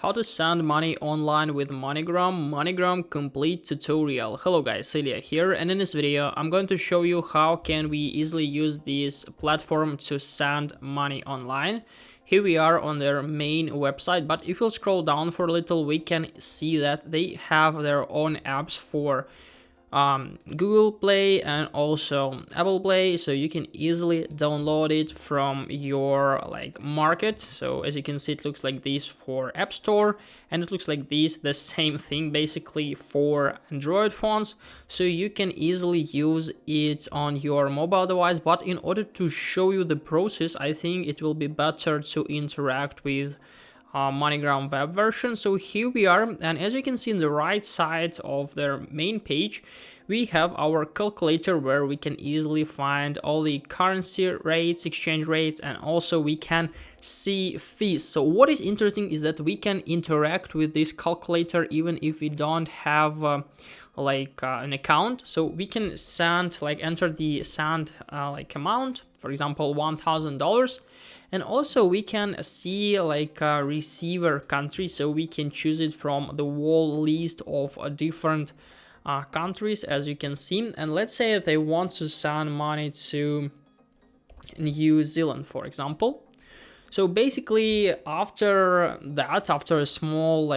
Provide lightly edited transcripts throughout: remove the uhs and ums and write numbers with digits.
How to send money online with MoneyGram, MoneyGram complete tutorial. Hello guys, Ilya here, and in this video I'm going to show you how can we easily use this platform to send money online. Here we are on their main website, but if you scroll down for a little, we can see that they have their own apps for Google Play and also Apple Play, so you can easily download it from your market. So as you can see, it looks like this for App Store, and it looks like this, the same thing basically for Android phones, so you can easily use it on your mobile device. But in order to show you the process, I think it will be better to interact with MoneyGram web version. So here we are, and as you can see in the right side of their main page, we have our calculator where we can easily find all the currency rates, exchange rates, and also we can see fees. So what is interesting is that we can interact with this calculator even if we don't have an account. So we can send, enter the send amount, for example $1,000, and also we can see a receiver country, so we can choose it from the whole list of different countries, as you can see. And let's say they want to send money to New Zealand, for example. So basically after that, after a small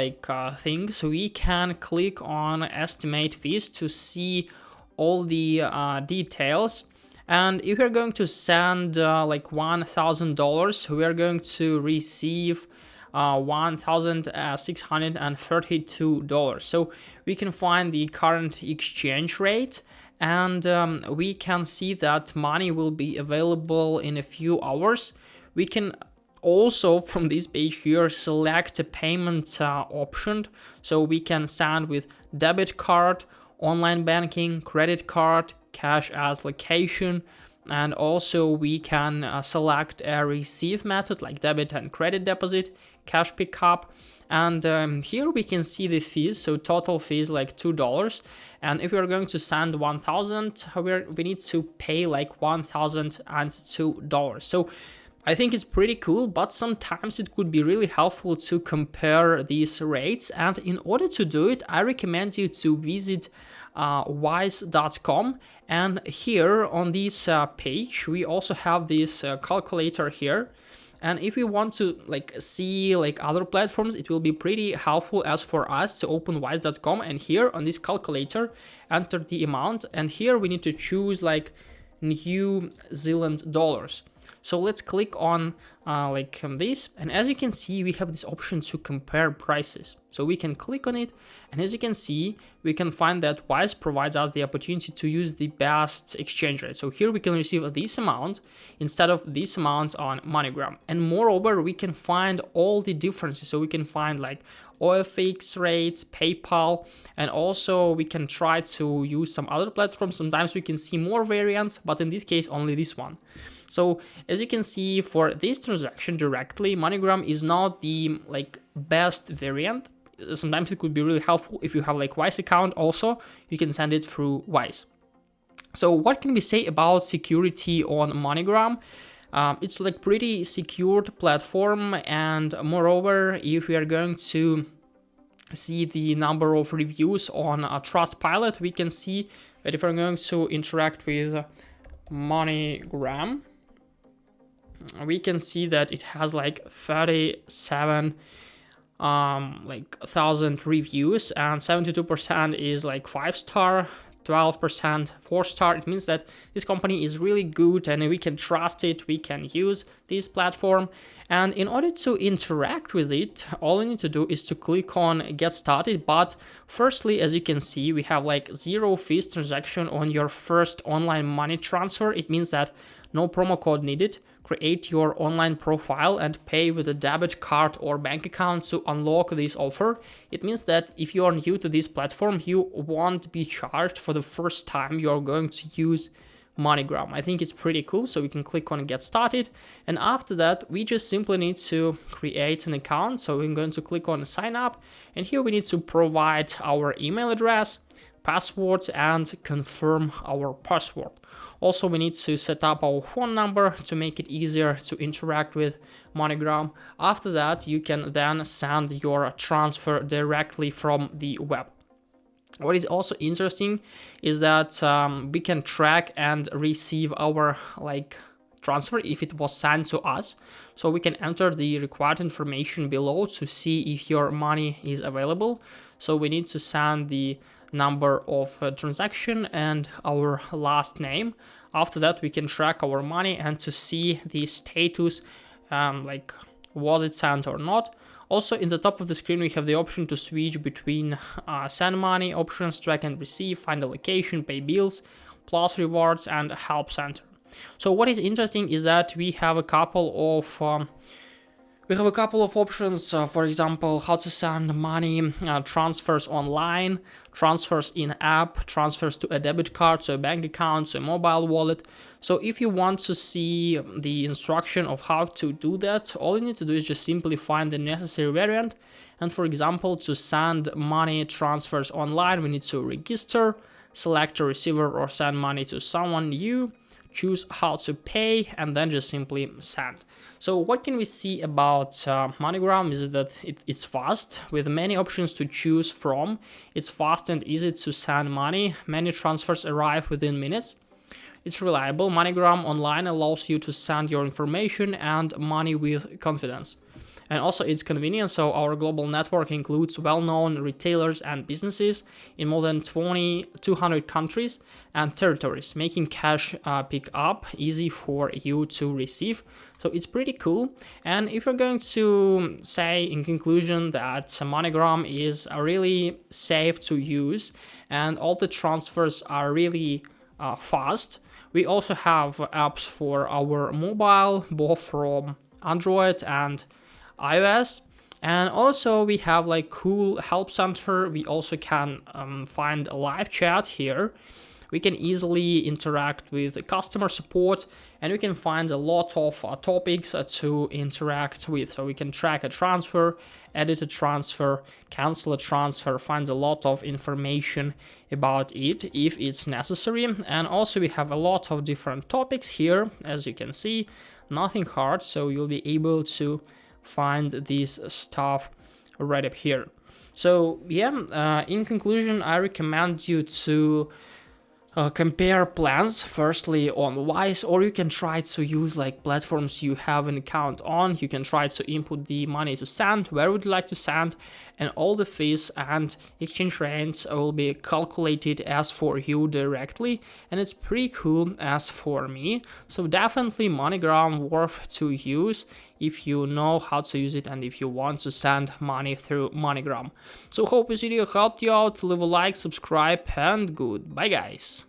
thing, so we can click on estimate fees to see all the details. And if we're going to send $1,000, we are going to receive $1,632. So we can find the current exchange rate, and we can see that money will be available in a few hours. We can also, from this page here, select a payment option, so we can send with debit card, online banking, credit card, cash as location, and also we can select a receive method like debit and credit deposit, cash pickup, and here we can see the fees. So total fees $2, and if we are going to send 1,000, we need to pay $1,002. So I think it's pretty cool, but sometimes it could be really helpful to compare these rates. And in order to do it, I recommend you to visit wise.com, and here on this page we also have this calculator here. And if we want to see other platforms, it will be pretty helpful as for us to open wise.com, and here on this calculator enter the amount, and here we need to choose New Zealand dollars. So let's click on this, and as you can see, we have this option to compare prices. So we can click on it, and as you can see, we can find that Wise provides us the opportunity to use the best exchange rate. So here we can receive this amount instead of this amount on MoneyGram, and moreover, we can find all the differences. So we can find OFX rates, PayPal, and also we can try to use some other platforms. Sometimes we can see more variants, but in this case, only this one. So as you can see, for this transaction directly, MoneyGram is not the best variant. Sometimes it could be really helpful if you have Wise account. Also, you can send it through Wise. So what can we say about security on MoneyGram? It's pretty secured platform, and moreover, if we are going to see the number of reviews on Trustpilot, we can see that if we're going to interact with MoneyGram, we can see that it has 37,000 reviews, and 72% is 5-star, 12% 4-star. It means that this company is really good and we can trust it, we can use this platform. And in order to interact with it, all you need to do is to click on get started. But firstly, as you can see, we have 0 fees transaction on your first online money transfer. It means that no promo code needed. Create your online profile and pay with a debit card or bank account to unlock this offer. It means that if you are new to this platform, you won't be charged for the first time you're going to use MoneyGram. I think it's pretty cool. So we can click on get started, and after that we just simply need to create an account. So we're going to click on sign up, and here we need to provide our email address, password, and confirm our password. Also, we need to set up our phone number to make it easier to interact with MoneyGram. After that, you can then send your transfer directly from the web. What is also interesting is that we can track and receive our transfer if it was sent to us. So we can enter the required information below to see if your money is available. So we need to send the number of transaction and our last name. After that, we can track our money and to see the status, was it sent or not. Also, in the top of the screen, we have the option to switch between send money options, track and receive, find a location, pay bills, plus rewards, and help center. So what is interesting is that we have a couple of options, for example, how to send money, transfers online, transfers in app, transfers to a debit card, to a bank account, to a mobile wallet. So if you want to see the instruction of how to do that, all you need to do is just simply find the necessary variant. And for example, to send money transfers online, we need to register, select a receiver or send money to someone new, choose how to pay, and then just simply send. So what can we see about MoneyGram is that it's fast with many options to choose from. It's fast and easy to send money. Many transfers arrive within minutes. It's reliable. MoneyGram Online allows you to send your information and money with confidence. And also it's convenient, so our global network includes well-known retailers and businesses in more than 200 countries and territories, making cash pick up easy for you to receive. So it's pretty cool. And if you're going to say in conclusion that MoneyGram is really safe to use and all the transfers are really fast, we also have apps for our mobile, both from Android and iOS, and also we have cool help center. We also can find a live chat here. We can easily interact with customer support, and we can find a lot of topics to interact with. So we can track a transfer, edit a transfer, cancel a transfer, find a lot of information about it if it's necessary. And also we have a lot of different topics here, as you can see, nothing hard, so you'll be able to find this stuff right up here. So yeah, in conclusion, I recommend you to compare plans firstly on Wise, or you can try to use platforms you have an account on. You can try to input the money to send, where would you like to send, and all the fees and exchange rates will be calculated as for you directly, and it's pretty cool as for me. So definitely MoneyGram worth to use if you know how to use it and if you want to send money through MoneyGram. So hope this video helped you out. Leave a like, subscribe, and goodbye guys.